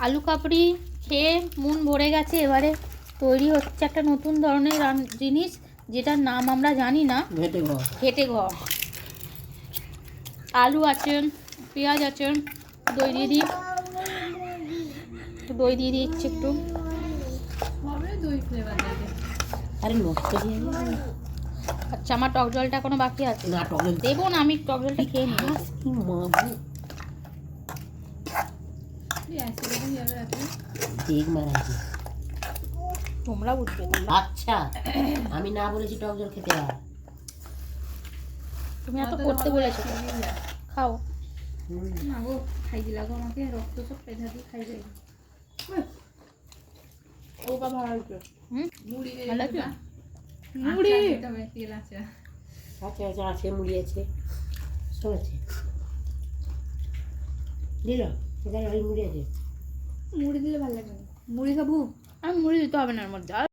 আলু কাবলি খেয়ে মন ভরে গেছে। এবারে তৈরি হচ্ছে একটা নতুন ধরনের জিনিস, যেটার নাম আমরা জানি না। ঘেটে ঘর। আলু আছে, পেঁয়াজ আছে, দই দিয়ে দিই, দই দিয়ে দিচ্ছি একটু। আচ্ছা, আমার টক জলটা এখনো বাকি আছে। দেবো না, আমি টক জলটা খেয়ে নিই। তোমরা বুঝবে। আচ্ছা, আমি না বলেছি টক জল খেতে হয়। তুমি এত করতে বলেছো, খাও। না গো, খাই দিলা গো আমাকে, রক্ত সব পেঁধা দিয়ে খাই যাই। ও বাবা ভালো লাগছে। মুড়ি দিয়ে ভালো লাগছে? মুড়ি তবে তেল আছে। আচ্ছা আচ্ছা, আছে মুড়ি আছে, সব আছে। দিল এখানে ওই মুড়ি আছে। মুড়ি দিলে ভালো লাগে। মুড়ি খাবো? আমি মুড়ি দিতে হবে না এর মধ্যে।